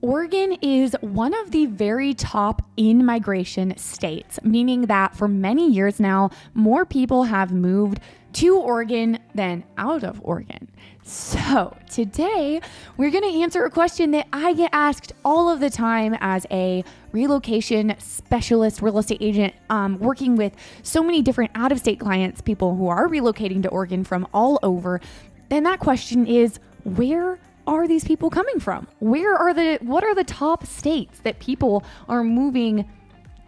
Oregon is one of the very top in-migration states, meaning that for many years now, more people have moved to Oregon than out of Oregon. So today, we're going to answer a question that I get asked all of the time as a relocation specialist, real estate agent, working with so many different out-of-state clients, people who are relocating to Oregon from all over. And that question is, where are these people coming from? What are the top states that people are moving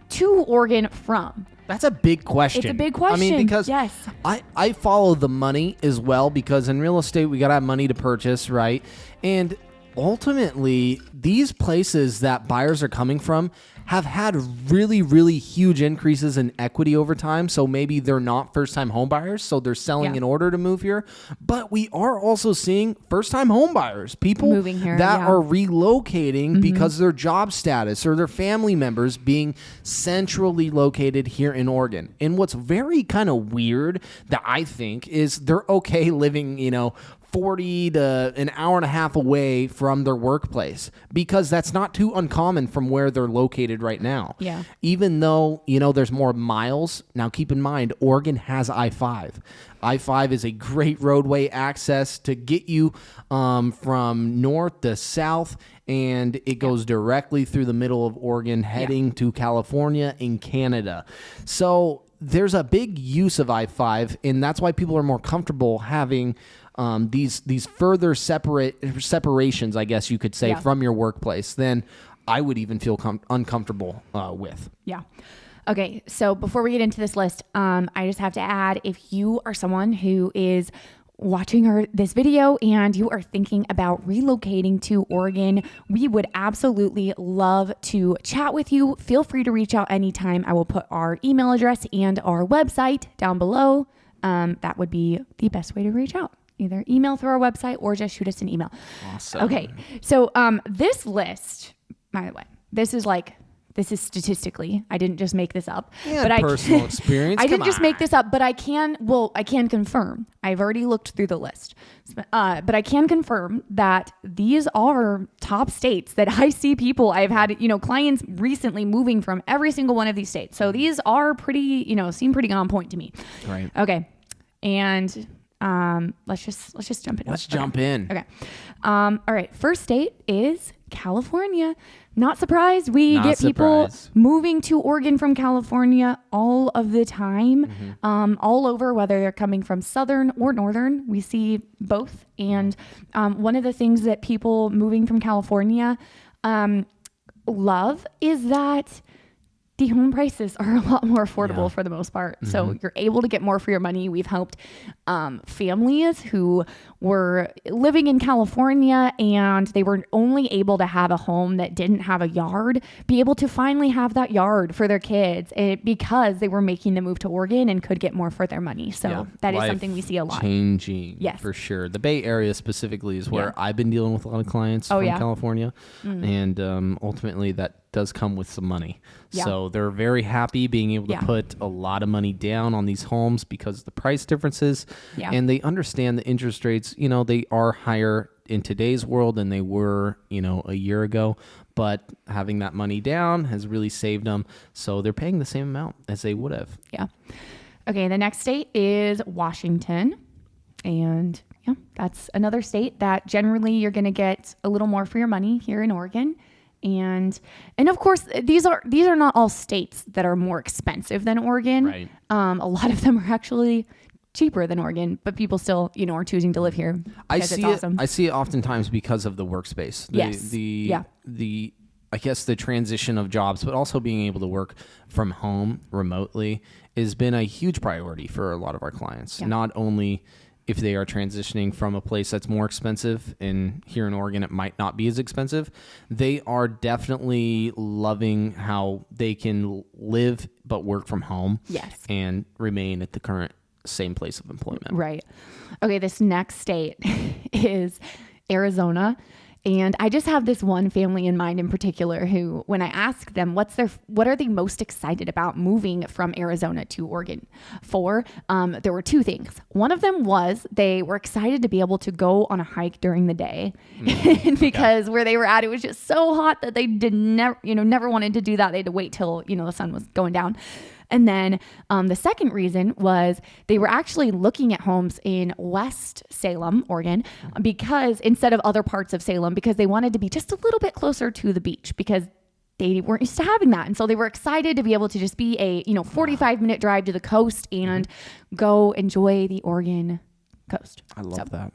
to Oregon from? That's a big question. It's a big question. I mean, because yes. I follow the money as well, because in real estate, we got to have money to purchase, right? And ultimately, these places that buyers are coming from have had really, really huge increases in equity over time. So maybe they're not first-time home buyers, so they're selling in order to move here. But we are also seeing first-time home buyers, people moving here, that are relocating because of their job status or their family members being centrally located here in Oregon. And what's very kind of weird that I think is they're okay living, 40 to an hour and a half away from their workplace, because that's not too uncommon from where they're located right now. Yeah. Even though, there's more miles. Now, keep in mind, Oregon has I-5. I-5 is a great roadway access to get you from north to south, and it goes directly through the middle of Oregon, heading to California and Canada. So there's a big use of I-5, and that's why people are more comfortable having these further separations, I guess you could say, from your workplace than I would even feel uncomfortable with. Yeah. Okay. So before we get into this list, I just have to add, if you are someone who is watching this video and you are thinking about relocating to Oregon, we would absolutely love to chat with you. Feel free to reach out anytime. I will put our email address and our website down below. That would be the best way to reach out. Either email through our website or just shoot us an email. Awesome. Okay. So this list, by the way, this is statistically, I didn't just make this up. But personal experience. I didn't just make this up, but I can confirm. I've already looked through the list. But I can confirm that these are top states that I see people. I've had, clients recently moving from every single one of these states. So these are pretty, seem pretty on point to me. Right. Okay. And let's just jump in. Let's jump in. Okay. All right. First state is California. Not surprised. We get people moving to Oregon from California all of the time, all over, whether they're coming from southern or northern. We see both. And one of the things that people moving from California love is that the home prices are a lot more affordable for the most part. So you're able to get more for your money. We've helped families who were living in California and they were only able to have a home that didn't have a yard, be able to finally have that yard for their kids because they were making the move to Oregon and could get more for their money. So that is something we see a lot. Changing, for sure. The Bay Area specifically is where I've been dealing with a lot of clients from California. And ultimately that does come with some money. So they're very happy being able to put a lot of money down on these homes because of the price differences. And they understand the interest rates, they are higher in today's world than they were, a year ago. But having that money down has really saved them. So they're paying the same amount as they would have. Yeah. Okay. The next state is Washington. And that's another state that generally you're going to get a little more for your money here in Oregon. And of course, these are not all states that are more expensive than Oregon. Right. A lot of them are actually cheaper than Oregon, but people still, are choosing to live here because it's awesome. I see it oftentimes because of the workspace. I guess the transition of jobs, but also being able to work from home remotely has been a huge priority for a lot of our clients. Not only if they are transitioning from a place that's more expensive, and here in Oregon it might not be as expensive, they are definitely loving how they can live but work from home and remain at the current same place of employment. Right. Okay, this next state is Arizona. And I just have this one family in mind in particular who, when I asked them what are they most excited about moving from Arizona to Oregon for, there were two things. One of them was they were excited to be able to go on a hike during the day because where they were at, it was just so hot that they never wanted to do that. They had to wait till, the sun was going down. And then the second reason was they were actually looking at homes in West Salem, Oregon, because instead of other parts of Salem, because they wanted to be just a little bit closer to the beach because they weren't used to having that. And so they were excited to be able to just be a 45-minute drive to the coast and go enjoy the Oregon coast. I love that.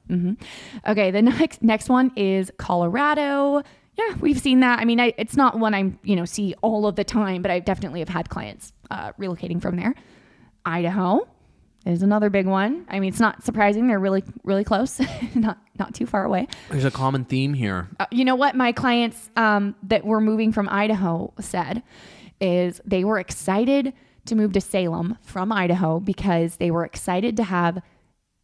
Okay, the next one is Colorado. Yeah, we've seen that. I mean, it's not one I see all of the time, but I definitely have had clients relocating from there. Idaho is another big one. I mean, it's not surprising. They're really, really close, not too far away. There's a common theme here. You know what my clients that were moving from Idaho said is they were excited to move to Salem from Idaho because they were excited to have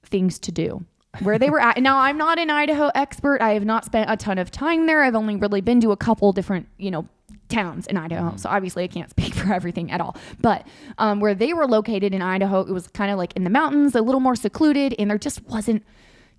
things to do. Where they were at. Now, I'm not an Idaho expert. I have not spent a ton of time there. I've only really been to a couple different, towns in Idaho. So obviously I can't speak for everything at all. But where they were located in Idaho, it was kind of like in the mountains, a little more secluded, and there just wasn't,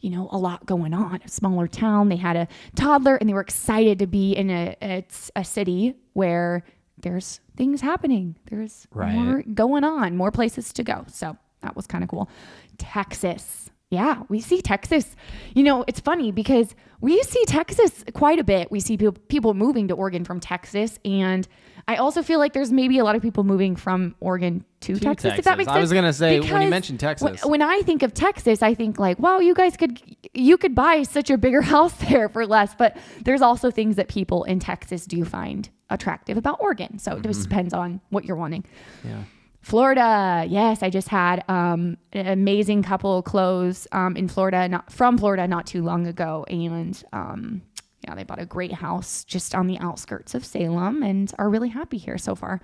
a lot going on. A smaller town. They had a toddler, and they were excited to be in a city where there's things happening. There's more going on, more places to go. So that was kind of cool. Texas. Yeah, we see Texas. It's funny because we see Texas quite a bit. We see people moving to Oregon from Texas. And I also feel like there's maybe a lot of people moving from Oregon to Texas, if that makes sense. I was going to say, because when you mentioned Texas. When I think of Texas, I think like, wow, you could buy such a bigger house there for less. But there's also things that people in Texas do find attractive about Oregon. So it just depends on what you're wanting. Yeah. Florida. Yes, I just had an amazing couple close in Florida, from Florida not too long ago. And they bought a great house just on the outskirts of Salem and are really happy here so far.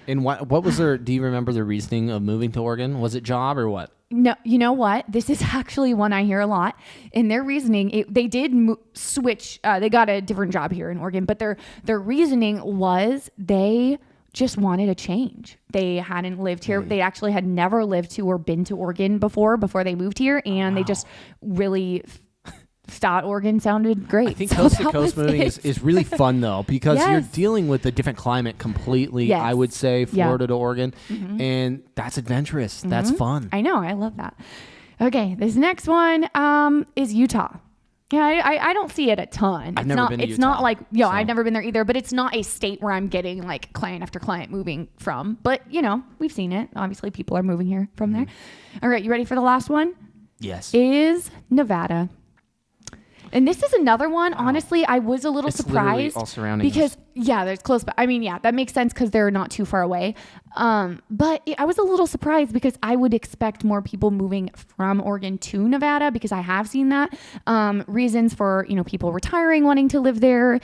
And what was do you remember the reasoning of moving to Oregon? Was it job or what? No, you know what? This is actually one I hear a lot. In their reasoning, they did switch. They got a different job here in Oregon, but their reasoning was they just wanted a change. They hadn't lived here. They actually had never lived to or been to Oregon before they moved here. And they just really thought Oregon sounded great. I think coast to coast moving is really fun though, because you're dealing with a different climate completely. Yes. I would say Florida to Oregon. And that's adventurous. That's fun. I know. I love that. Okay. This next one is Utah. Yeah, I don't see it a ton. I've never been to Utah. It's not like, I've never been there either, but it's not a state where I'm getting like client after client moving from. But, we've seen it. Obviously, people are moving here from there. All right, you ready for the last one? Yes. Is Nevada. And this is another one. Honestly, I was a little surprised all surrounding because, us. There's close. But I mean, that makes sense because they're not too far away. But I was a little surprised because I would expect more people moving from Oregon to Nevada because I have seen that. Reasons for, people retiring, wanting to live there,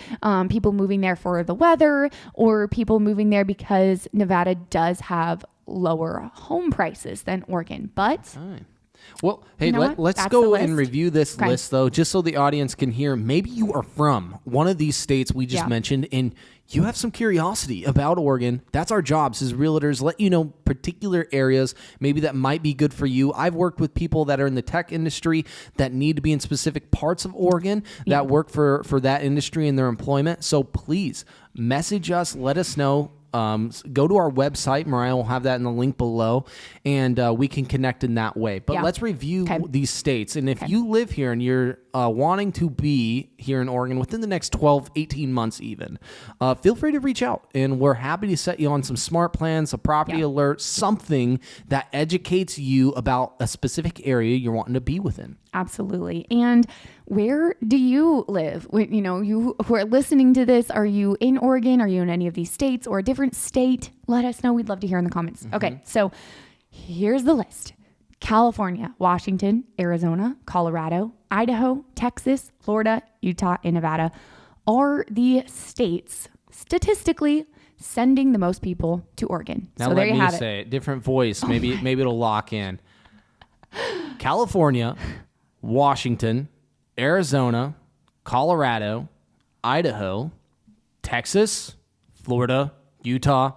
people moving there for the weather, or people moving there because Nevada does have lower home prices than Oregon. But... Well, hey, let's go and review this list, though, just so the audience can hear. Maybe you are from one of these states we just mentioned, and you have some curiosity about Oregon. That's our jobs as realtors, let you know particular areas maybe that might be good for you. I've worked with people that are in the tech industry that need to be in specific parts of Oregon that work for that industry and their employment. So please message us, let us know. Go to our website. Mariah will have that in the link below, and we can connect in that way. But let's review these states. And if you live here and you're wanting to be here in Oregon within the next 12, 18 months even, feel free to reach out, and we're happy to set you on some smart plans, a property alert, something that educates you about a specific area you're wanting to be within. Absolutely. And where do you live? You who are listening to this, are you in Oregon? Are you in any of these states or a different state? Let us know. We'd love to hear in the comments. Okay, so here's the list. California, Washington, Arizona, Colorado, Idaho, Texas, Florida, Utah, and Nevada are the states statistically sending the most people to Oregon. Now so there you have it. Say it. Different voice. Maybe it'll lock in. California, Washington, Arizona, Colorado, Idaho, Texas, Florida, Utah,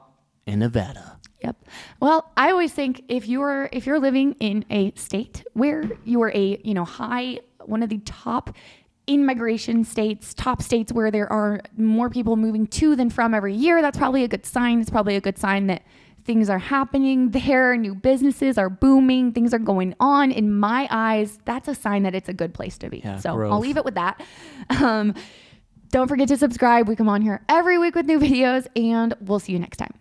and Nevada. Yep. Well, I always think if you're living in a state where you are one of the top in-migration states, top states where there are more people moving to than from every year, that's probably a good sign. It's probably a good sign that things are happening there. New businesses are booming. Things are going on. In my eyes, that's a sign that it's a good place to be. Yeah, so growth. I'll leave it with that. Don't forget to subscribe. We come on here every week with new videos, and we'll see you next time.